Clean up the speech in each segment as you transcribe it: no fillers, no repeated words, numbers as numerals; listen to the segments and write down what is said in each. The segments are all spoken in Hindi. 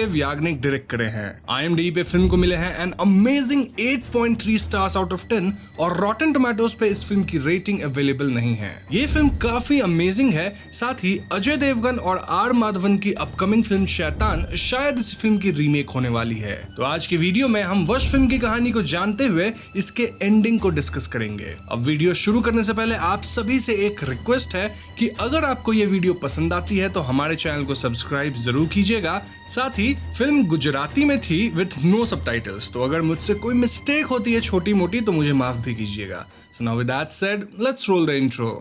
देव याग्निक डायरेक्ट करे हैं। IMDb पे फिल्म को मिले हैं an amazing 8.3 stars out of 10 और रॉटन टोमेटोज पे इस फिल्म की रेटिंग अवेलेबल नहीं है। ये फिल्म काफी अमेजिंग है। साथ ही अजय देवगन और R माधवन की अपकमिंग फिल्म शैतान शायद इस फिल्म की रीमेक होने वाली है। तो आज की वीडियो में हम वश फिल्म की कहानी को जानते हुए इसके एंडिंग को डिस्कस करेंगे। अब वीडियो शुरू करने से पहले आप सभी से एक रिक्वेस्ट है कि अगर आपको ये वीडियो पसंद आती है तो हमारे चैनल को सब्सक्राइब जरूर कीजिएगा। साथ ही फिल्म गुजराती में थी विथ नो सबटाइटल्स, तो अगर मुझसे कोई मिस्टेक होती है छोटी मोटी तो मुझे माफ भी कीजिएगा। So now with that said, let's roll the intro.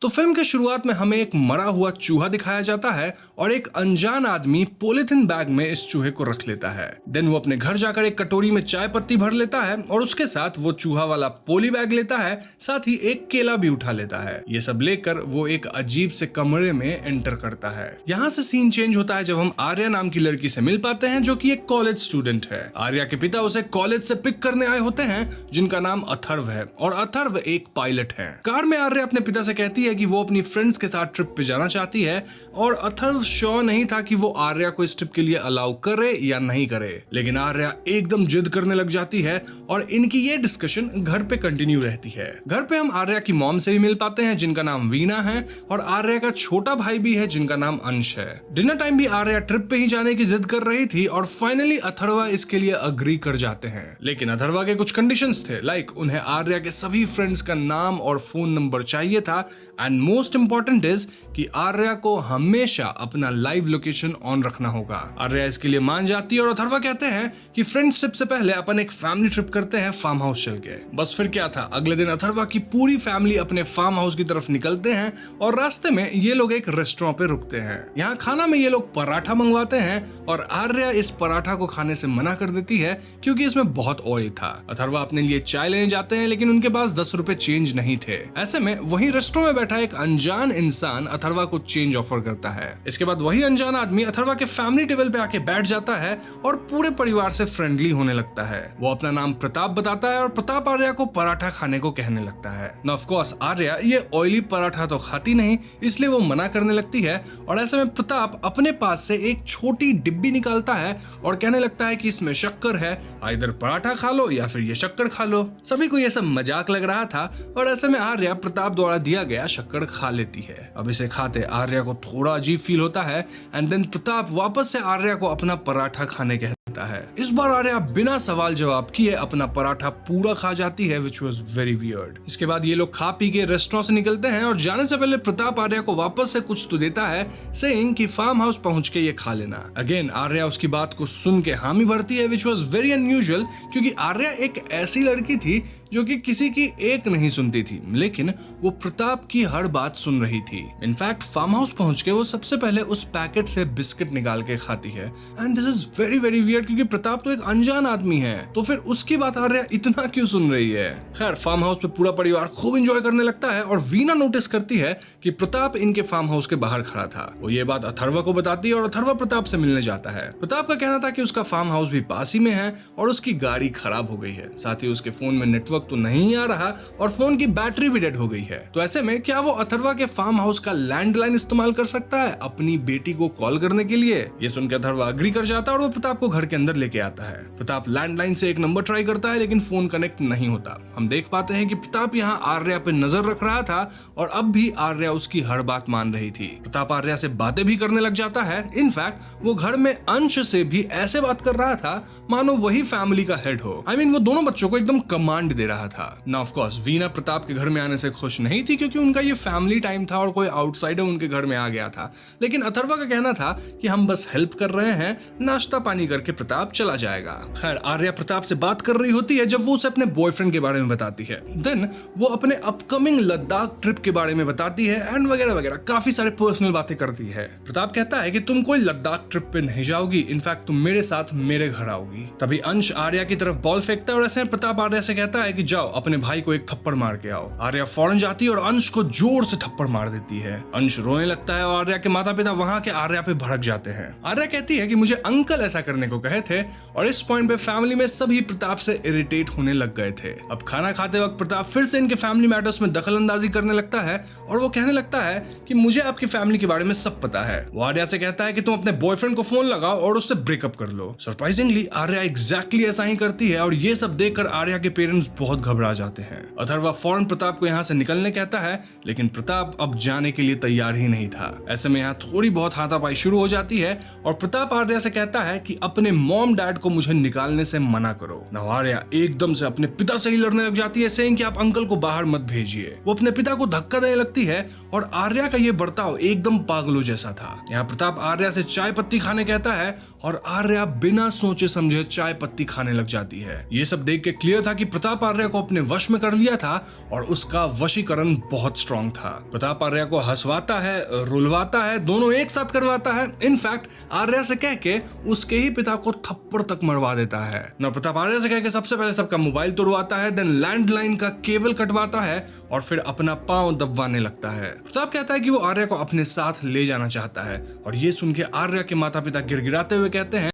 तो फिल्म के शुरुआत में हमें एक मरा हुआ चूहा दिखाया जाता है और एक अनजान आदमी पॉलिथीन बैग में इस चूहे को रख लेता है। देन वो अपने घर जाकर एक कटोरी में चाय पत्ती भर लेता है और उसके साथ वो चूहा वाला पोली बैग लेता है, साथ ही एक केला भी उठा लेता है। ये सब लेकर वो एक अजीब से कमरे में एंटर करता है। यहाँ से सीन चेंज होता है जब हम आर्या नाम की लड़की से मिल पाते हैं जो कि एक कॉलेज स्टूडेंट है। आर्या के पिता उसे कॉलेज से पिक करने आए होते हैं जिनका नाम अथर्व है और अथर्व एक पायलट है। कार में आर्या अपने पिता से कहती है कि वो अपनी फ्रेंड्स के साथ ट्रिप पे जाना चाहती है और अथर्व श्योर नहीं था कि वो आर्या को इस ट्रिप के लिए अलाउ करे या नहीं करे, लेकिन आर्या एकदम जिद करने लग जाती है और इनकी ये डिस्कशन घर पे कंटिन्यू रहती है। घर पे हम आर्या की मॉम से भी मिल पाते हैं जिनका नाम वीणा है और आर्या का छोटा भाई भी है जिनका नाम अंश है। डिनर टाइम भी आर्या ट्रिप पे ही जाने की जिद कर रही थी और फाइनली अथर्वा इसके लिए अग्री कर जाते हैं, लेकिन अथर्वा के कुछ कंडीशंस थे। लाइक उन्हें आर्या के सभी फ्रेंड्स का नाम और फोन नंबर चाहिए था एंड मोस्ट इंपॉर्टेंट इज कि आर्या को हमेशा अपना लाइव लोकेशन ऑन रखना होगा। आर्या इसके लिए मान जाती है और अथर्वा कहते हैं कि फ्रेंड्स ट्रिप से पहले अपन एक फैमिली ट्रिप करते हैं फार्म हाउस चल के। बस फिर क्या था, अगले दिन अथर्वा की पूरी फैमिली अपने फार्म हाउस की तरफ निकलते हैं और रास्ते में ये लोग एक रेस्टोरेंट पे रुकते हैं। यहाँ खाना में ये लोग पराठा मंगवाते हैं और आर्या इस पराठा को खाने से मना कर देती है क्योंकि इसमें बहुत ऑयल था। अथर्वा अपने लिए चाय लेने जाते हैं लेकिन उनके पास 10 रुपए चेंज नहीं थे। ऐसे में वही रेस्टोरेंट में बैठा एक अनजान इंसान अथर्वा को चेंज ऑफर करता है। इसके बाद वही अनजान आदमी अथर्वा के फैमिली टेबल पे आके बैठ जाता है और पूरे परिवार से फ्रेंडली होने लगता है। वो अपना नाम प्रताप बताता है और प्रताप आर्या को पराठा खाने को कहने लगता है। ना ऑफ कोर्स आर्या ये ऑयली पराठा तो खाती नहीं, इसलिए वो मना करने लगती है और ऐसे में प्रताप अपने पास से एक छोटी डिब्बी निकालता है और कहने लगता है कि इसमें शक्कर है, इधर पराठा खा लो या फिर ये शक्कर खा लो। सभी को ये सब मजाक लग रहा था और ऐसे में आर्या प्रताप द्वारा दिया गया शक्कर खा लेती है। अब इसे खाते आर्या को थोड़ा अजीब फील होता है एंड देन प्रताप वापस से आर्या को अपना पराठा खाने कहता है। इस बार आर्या बिना सवाल जवाब किए अपना पराठा पूरा खा जाती है व्हिच वाज वेरी वियर्ड। इसके बाद ये लोग खा पी के रेस्टोरेंट से निकलते हैं और जाने से पहले प्रताप आर्या को वापस से कुछ तो देता है सेइंग कि फार्म हाउस पहुंच के ये खा लेना। अगेन आर्या उसकी बात को सुन के हामी भरती है व्हिच वाज वेरी अनयूजुअल क्योंकि आर्या एक ऐसी लड़की थी जो कि किसी की एक नहीं सुनती थी, लेकिन वो प्रताप की हर बात सुन रही थी। इनफैक्ट फार्म हाउस पहुंच के वो सबसे पहले उस पैकेट से बिस्किट निकाल के खाती है and this is very very weird क्योंकि प्रताप तो एक अनजान आदमी है, तो फिर उसकी बात आर्या इतना क्यों सुन रही है। खैर फार्म हाउस पे पूरा परिवार खूब एंजॉय करने लगता है और वीणा नोटिस करती है कि प्रताप इनके फार्म हाउस के बाहर खड़ा था। वो ये बात अथर्वा को बताती है और अथर्वा प्रताप से मिलने जाता है। प्रताप का कहना था कि उसका फार्म हाउस भी पास ही में है और उसकी गाड़ी खराब हो गई है, साथ ही उसके फोन में नेटवर्क तो नहीं आ रहा और फोन की बैटरी भी डेड हो गई है। तो ऐसे में क्या वो अथर्वा के फार्म हाउस का लैंडलाइन इस्तेमाल कर सकता है अपनी बेटी को कॉल करने के लिए। ये सुनकर अथर्वा अग्री कर जाता है और वो प्रताप को घर के अंदर लेके आता है। प्रताप लैंडलाइन से एक नंबर ट्राई करता है लेकिन फोन कनेक्ट नहीं होता। हम देख पाते हैं कि प्रताप यहाँ आर्या पे नजर रख रहा था और अब भी आर्या उसकी हर बात मान रही थी। प्रताप आर्या से बातें भी करने लग जाता है। इनफैक्ट वो घर में अंश से भी ऐसे बात कर रहा था मानो वही फैमिली का हेड हो। I mean, वो दोनों बच्चों को एकदम कमांड दे रहा था। ना ऑफ कोर्स वीणा प्रताप के घर में आने से खुश नहीं थी क्योंकि उनका ये फैमिली टाइम था और कोई आउटसाइडर उनके घर में आ गया था, लेकिन अथर्वा का कहना था कि हम बस हेल्प कर रहे हैं, नाश्ता पानी करके प्रताप चला जाएगा। खैर आर्या प्रताप से बात कर रही होती है जब वो उसे अपने बॉयफ्रेंड के बारे में बताती है। देन वो अपने अपकमिंग लद्दाख ट्रिप के बारे में बताती है एंड वगैरह वगैरह काफी सारे पर्सनल बातें करती है। प्रताप कहता है कि तुम कोई लद्दाख ट्रिप पे नहीं जाओगी, इनफैक्ट तुम मेरे साथ मेरे घर आओगी। तभी अंश आर्या की तरफ बॉल फेंकता है और ऐसे प्रताप आर्या से कहता है कि जाओ अपने भाई को एक थप्पड़ मार के आओ। आर्या फौरन जाती है और अंश को जोर से थप्पड़ मार देती है। अंश रोने लगता है और आर्या के माता पिता वहां के आर्या पे भड़क जाते हैं। आर्या कहती है कि मुझे अंकल ऐसा करने को कहे थे, और इस पॉइंट पे फैमिली में सभी प्रताप से इरिटेट होने लग गए थे। अब खाना खाते वक्त प्रताप फिर से इनके फैमिली मैटर्स में दखल अंदाजी करने लगता है और वो कहने लगता है कि मुझे आपकी फैमिली के बारे में सब पता है। वो आर्या से कहता है कि तुम अपने बॉयफ्रेंड को फोन लगाओ और उससे ब्रेकअप कर लो। सरप्राइजिंगली आर्या एग्जैक्टली ऐसा ही करती है और ये सब देखकर आर्या के पेरेंट्स बहुत घबरा जाते हैं। अथर्वा फौरन प्रताप को यहाँ से निकलने कहता है, लेकिन प्रताप अब जाने के लिए तैयार ही नहीं था। ऐसे में यहाँ थोड़ी बहुत हाथापाई शुरू हो जाती है और प्रताप आर्या से कहता है कि अपने मॉम डैड को मुझे निकालने से मना करो। now आर्या एकदम से अपने पिता से ही लड़ने लग जाती है, सेइंग कि आप अंकल को बाहर मत भेजिए। वो अपने पिता को धक्का देने लगती है और आर्या का ये बर्ताव एकदम पागलों जैसा था। यहाँ प्रताप आर्या से चाय पत्ती खाने कहता है और आर्या बिना सोचे समझे चाय पत्ती खाने लग जाती है। ये सब देख के क्लियर था कि प्रताप आर्या को अपने वश में कर लिया था और उसका वशीकरण बहुत स्ट्रॉन्ग था। प्रताप आर्या को हंसवाता है, रुलवाता है, दोनों एक साथ करवाता है। इनफैक्ट आर्या से कह के उसके ही पिता को थप्पड़ तक मरवा देता है। ना प्रताप आर्या से कह के सबसे पहले सबका मोबाइल तोड़वाता है, देन लैंडलाइन का केबल कटवाता है और फिर अपना पांव दबवाने लगता है। प्रताप कहता है कि वो आर्या को अपने साथ ले जाना चाहता है और ये सुन के आर्या के माता पिता गिड़गिड़ाते हुए कहते हैं